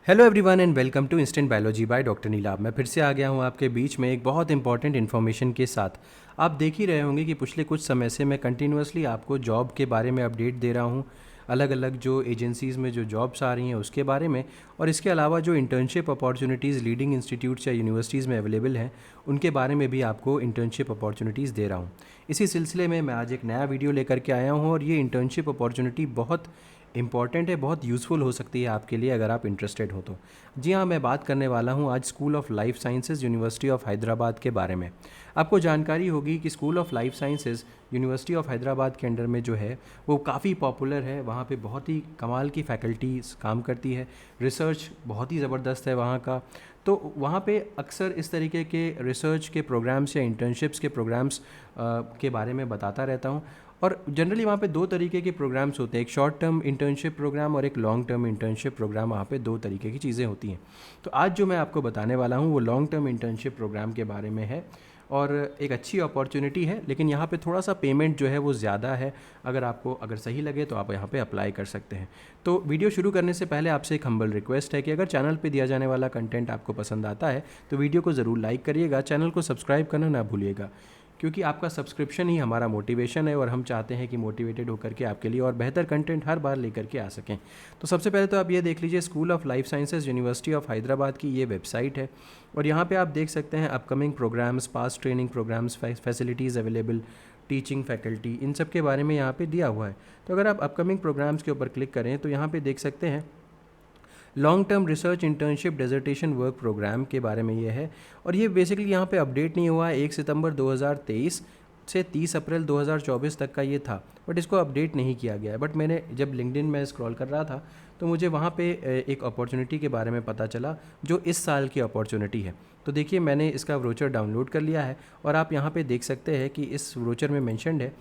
Hello everyone and welcome to instant biology by doctor Neelabh. मैं फिर से आ गया हूँ आपके बीच में एक बहुत इंपॉर्टेंट इन्फॉर्मेशन के साथ। आप देख ही रहे होंगे कि पिछले कुछ समय से मैं कंटिन्यूसली आपको जॉब के बारे में अपडेट दे रहा हूँ, अलग अलग जो एजेंसीज़ में जो जॉब्स आ रही हैं उसके बारे में, और इसके अलावा जो इंटर्नशिप अपॉर्चुनिटीज़ लीडिंग इंस्टीट्यूट्स या यूनिवर्सिटीज़ में अवेलेबल हैं उनके बारे में भी आपको इंटर्नशिप अपॉर्चुनिटीज़ दे रहा हूँ। इसी सिलसिले में मैं आज एक नया वीडियो लेकर के आया हूँ और ये इंटर्नशिप अपॉर्चुनिटी बहुत इंपॉर्टेंट है, बहुत यूज़फुल हो सकती है आपके लिए अगर आप इंटरेस्टेड हो तो। जी हाँ, मैं बात करने वाला हूँ आज school of life sciences university of Hyderabad के बारे में। आपको जानकारी होगी कि school of life sciences university of Hyderabad के अंडर में जो है वो काफ़ी पॉपुलर है। वहाँ पे बहुत ही कमाल की फैकल्टीज काम करती है, रिसर्च बहुत ही ज़बरदस्त है वहाँ का। तो वहाँ पे अक्सर इस तरीके के रिसर्च के प्रोग्राम्स या इंटर्नशिप्स के प्रोग्राम्स के बारे में बताता रहता हूँ। और जनरली वहाँ पे दो तरीके के प्रोग्राम्स होते हैं, एक शॉर्ट टर्म इंटर्नशिप प्रोग्राम और एक लॉन्ग टर्म इंटर्नशिप प्रोग्राम। वहाँ पे दो तरीके की चीज़ें होती हैं। तो आज जो मैं आपको बताने वाला हूँ वो लॉन्ग टर्म इंटर्नशिप प्रोग्राम के बारे में है और एक अच्छी अपॉर्चुनिटी है, लेकिन यहाँ पे थोड़ा सा पेमेंट जो है वो ज़्यादा है। अगर सही लगे तो आप यहाँ पे अप्लाई कर सकते हैं। तो वीडियो शुरू करने से पहले आपसे एक हम्बल रिक्वेस्ट है कि अगर चैनल पे दिया जाने वाला कंटेंट आपको पसंद आता है तो वीडियो को ज़रूर लाइक करिएगा, चैनल को सब्सक्राइब करना ना भूलिएगा, क्योंकि आपका सब्सक्रिप्शन ही हमारा मोटिवेशन है और हम चाहते हैं कि मोटिवेटेड होकर के आपके लिए और बेहतर कंटेंट हर बार लेकर के आ सकें। तो सबसे पहले तो आप ये देख लीजिए, school of life sciences university of Hyderabad की ये वेबसाइट है और यहाँ पे आप देख सकते हैं upcoming programmes, past training programmes, facilities available, teaching faculty, इन सब के बारे में यहाँ पे दिया हुआ है। तो अगर आप अपकमिंग प्रोग्राम्स के ऊपर क्लिक करें तो यहाँ पे देख सकते हैं long term research internship dissertation work program के बारे में ये है। और ये बेसिकली यहाँ पे अपडेट नहीं हुआ है, 1 सितंबर 2023 से 30 अप्रैल 2024 तक का ये था, बट इसको अपडेट नहीं किया गया है। बट मैंने जब लिंक्डइन में स्क्रॉल कर रहा था तो मुझे वहाँ पे एक अपॉर्चुनिटी के बारे में पता चला जो इस साल की अपॉर्चुनिटी है। तो देखिए, मैंने इसका व्रोचर डाउनलोड कर लिया है और आप यहाँ पे देख सकते हैं कि इस व्रोचर में मेंशन्ड है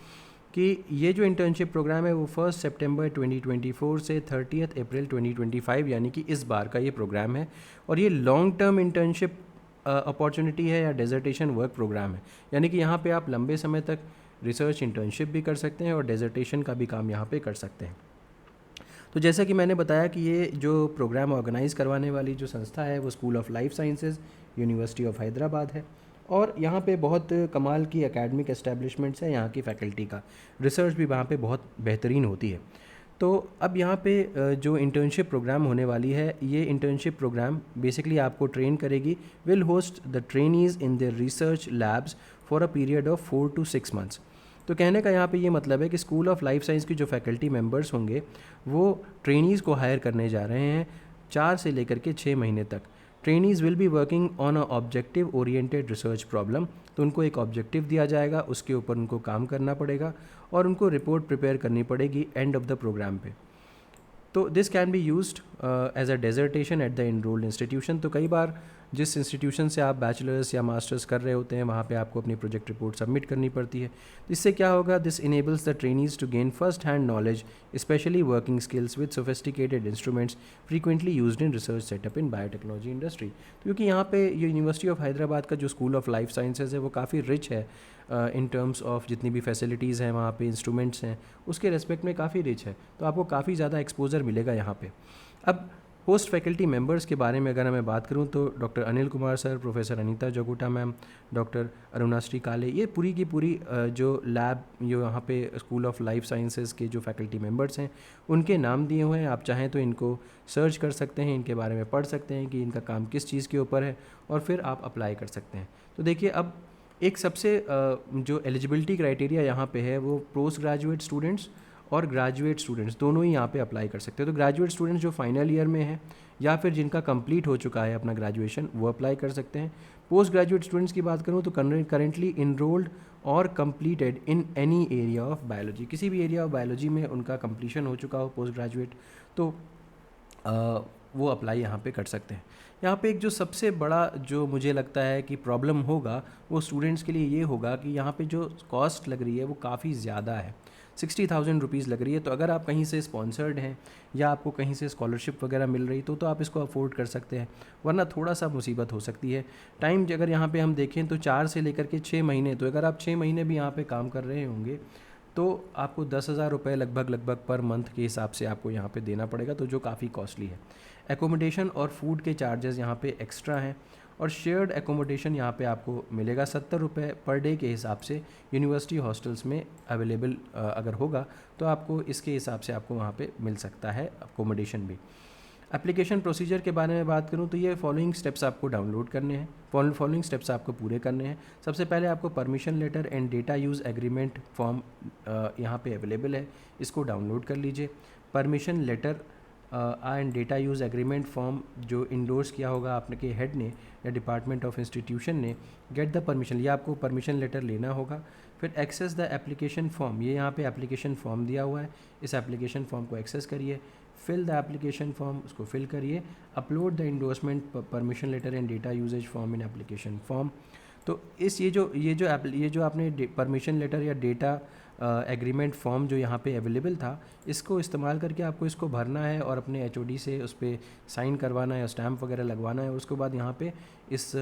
कि ये जो इंटर्नशिप प्रोग्राम है वो 1 सितंबर 2024 से 30 अप्रैल 2025 यानी कि इस बार का ये प्रोग्राम है। और ये लॉन्ग टर्म इंटर्नशिप अपॉर्चुनिटी है या डेजर्टेशन वर्क प्रोग्राम है, यानी कि यहाँ पे आप लंबे समय तक रिसर्च इंटर्नशिप भी कर सकते हैं और डेजर्टेशन का भी काम यहाँ पे कर सकते हैं। तो जैसा कि मैंने बताया कि ये जो प्रोग्राम ऑर्गेनाइज़ करवाने वाली जो संस्था है वो school of life sciences university of Hyderabad है और यहाँ पे बहुत कमाल की एकेडमिक एस्टेब्लिशमेंट्स हैं। यहाँ की फैकल्टी का रिसर्च भी वहाँ पे बहुत बेहतरीन होती है। तो अब यहाँ पे जो इंटर्नशिप प्रोग्राम होने वाली है, ये इंटर्नशिप प्रोग्राम बेसिकली आपको ट्रेन करेगी, will host the trainees in their research labs for a period of 4 to 6 months। तो कहने का यहाँ पे ये मतलब है कि स्कूल ऑफ लाइफ साइंस की जो फैकल्टी मेंबर्स होंगे वो ट्रेनीज़ को हायर करने जा रहे हैं 4 से लेकर के 6 महीने तक। Trainees will be working on a objective oriented research problem. तो उनको एक ऑब्जेक्टिव दिया जाएगा, उसके ऊपर उनको काम करना पड़ेगा और उनको रिपोर्ट प्रिपेयर करनी पड़ेगी एंड ऑफ द प्रोग्राम पे। तो this can be used as a dissertation at the enrolled institution. तो कई बार जिस इंस्टीट्यूशन से आप बैचलर्स या मास्टर्स कर रहे होते हैं वहाँ पे आपको अपनी प्रोजेक्ट रिपोर्ट सबमिट करनी पड़ती है। इससे क्या होगा, this enables the trainees to gain first hand knowledge, specially working skills with sophisticated instruments frequently used in research setup in biotechnology industry. क्योंकि यहाँ पे यूनिवर्सिटी ऑफ हैदराबाद का जो स्कूल ऑफ लाइफ साइंसेज है वो काफ़ी रिच है इन टर्म्स ऑफ जितनी भी फैसिलिटीज़ हैं वहाँ पे, इंस्ट्रूमेंट्स हैं, उसके रेस्पेक्ट में काफ़ी रिच है। तो आपको काफ़ी ज़्यादा एक्सपोजर मिलेगा यहाँ पे। अब पोस्ट फैकल्टी मेंबर्स के बारे में अगर मैं बात करूं तो doctor Anil Kumar sir, professor Anita Jaguta ma'am, doctor Arunashree Kale, ये पूरी की पूरी जो लैब जो यहाँ पे स्कूल ऑफ लाइफ साइंसेज के जो फैकल्टी मेंबर्स हैं उनके नाम दिए हुए हैं। आप चाहें तो इनको सर्च कर सकते हैं, इनके बारे में पढ़ सकते हैं कि इनका काम किस चीज़ के ऊपर है और फिर आप अप्लाई कर सकते हैं। तो देखिए, अब एक सबसे जो एलिजिबिलिटी क्राइटेरिया यहाँ पे है वो पोस्ट ग्रेजुएट स्टूडेंट्स और ग्रेजुएट स्टूडेंट्स दोनों ही यहाँ पे अप्लाई कर सकते हैं। तो ग्रेजुएट स्टूडेंट्स जो फाइनल ईयर में हैं या फिर जिनका कंप्लीट हो चुका है अपना ग्रेजुएशन, वो अप्लाई कर सकते हैं। पोस्ट ग्रेजुएट स्टूडेंट्स की बात करूँ तो करेंटली इनरोल्ड और completed in any area of biology, किसी भी एरिया ऑफ बायोलॉजी में उनका कंप्लीशन हो चुका हो पोस्ट ग्रेजुएट, तो वो अप्लाई यहाँ पे कर सकते हैं। यहाँ पे एक जो सबसे बड़ा जो मुझे लगता है कि प्रॉब्लम होगा वो स्टूडेंट्स के लिए ये होगा कि यहाँ पे जो कॉस्ट लग रही है वो काफ़ी ज़्यादा है, 60,000 रुपीज़ लग रही है। तो अगर आप कहीं से स्पॉन्सर्ड हैं या आपको कहीं से स्कॉलरशिप वगैरह मिल रही तो आप इसको अफोर्ड कर सकते हैं, वरना थोड़ा सा मुसीबत हो सकती है। टाइम अगर यहाँ पे हम देखें तो 4 से लेकर के 6 महीने, तो अगर आप 6 महीने भी यहाँ पे काम कर रहे होंगे तो आपको 10,000 रुपये लगभग पर मंथ के हिसाब से आपको यहाँ पे देना पड़ेगा, तो जो काफ़ी कॉस्टली है। एकोमोडेशन और फूड के चार्जेस यहाँ पे एक्स्ट्रा हैं, और शेयर्ड एकोमोडेशन यहाँ पे आपको मिलेगा 70 रुपये पर डे के हिसाब से। यूनिवर्सिटी हॉस्टल्स में अवेलेबल अगर होगा तो आपको इसके हिसाब से आपको वहाँ पे मिल सकता है अकोमोडेशन भी। एप्लीकेशन प्रोसीजर के बारे में बात करूँ तो ये फॉलोइंग स्टेप्स आपको डाउनलोड करने हैं, फॉलोइंग स्टेप्स आपको पूरे करने हैं। सबसे पहले आपको permission letter and data use agreement form यहाँ पे अवेलेबल है, इसको डाउनलोड कर लीजिए। Permission letter and data use agreement form जो इंडोर्स किया होगा आपके हेड ने या डिपार्टमेंट ऑफ इंस्टीट्यूशन ने, गेट द परमिशन, ये आपको परमिशन लेटर लेना होगा। फिर एक्सेस द एप्लीकेशन फॉर्म, ये यहाँ पे एप्लीकेशन फॉर्म दिया हुआ है, इस एप्लीकेशन फॉर्म को एक्सेस करिए। फिल द एप्लीकेशन फॉर्म, उसको फिल करिए। Upload the endorsement permission letter and data usage form in application form. तो ये जो आपने परमिशन लेटर या डेटा एग्रीमेंट फॉर्म जो यहाँ पे अवेलेबल था, इसको इस्तेमाल करके आपको इसको भरना है और अपने एचओडी से उस पर साइन करवाना है और स्टैम्प वगैरह लगवाना है। उसके बाद यहाँ पे इस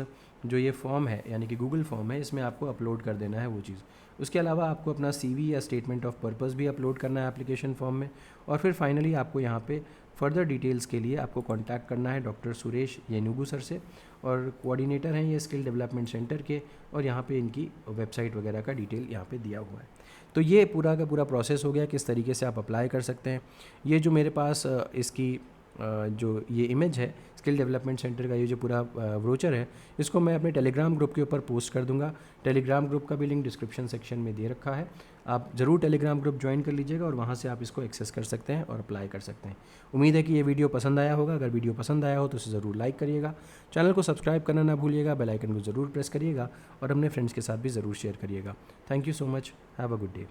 जो ये फॉर्म है यानी कि गूगल फॉर्म है, इसमें आपको अपलोड कर देना है वो चीज़। उसके अलावा आपको अपना सीवी या स्टेटमेंट ऑफ पर्पस भी अपलोड करना है एप्लीकेशन फॉर्म में। और फिर फाइनली आपको यहाँ पे फर्दर डिटेल्स के लिए आपको कांटेक्ट करना है डॉक्टर सुरेश येनुगु सर से, और कोऑर्डिनेटर हैं ये स्किल डेवलपमेंट सेंटर के, और यहाँ पे इनकी वेबसाइट वगैरह का डिटेल यहाँ पे दिया हुआ है। तो ये पूरा का पूरा प्रोसेस हो गया किस तरीके से आप अप्लाई कर सकते हैं। ये जो मेरे पास इसकी जो ये इमेज है स्किल डेवलपमेंट सेंटर का, ये जो पूरा ब्रोचर है, इसको मैं अपने टेलीग्राम ग्रुप के ऊपर पोस्ट कर दूंगा। टेलीग्राम ग्रुप का भी लिंक डिस्क्रिप्शन सेक्शन में दे रखा है, आप ज़रूर टेलीग्राम ग्रुप ज्वाइन कर लीजिएगा और वहाँ से आप इसको एक्सेस कर सकते हैं और अप्लाई कर सकते हैं। उम्मीद है कि ये वीडियो पसंद आया होगा। अगर वीडियो पसंद आया हो तो उसे ज़रूर लाइक करिएगा, चैनल को सब्सक्राइब करना ना भूलिएगा, बेल आइकन को ज़रूर प्रेस करिएगा और अपने फ्रेंड्स के साथ भी ज़रूर शेयर करिएगा। Thank you so much, have a good day.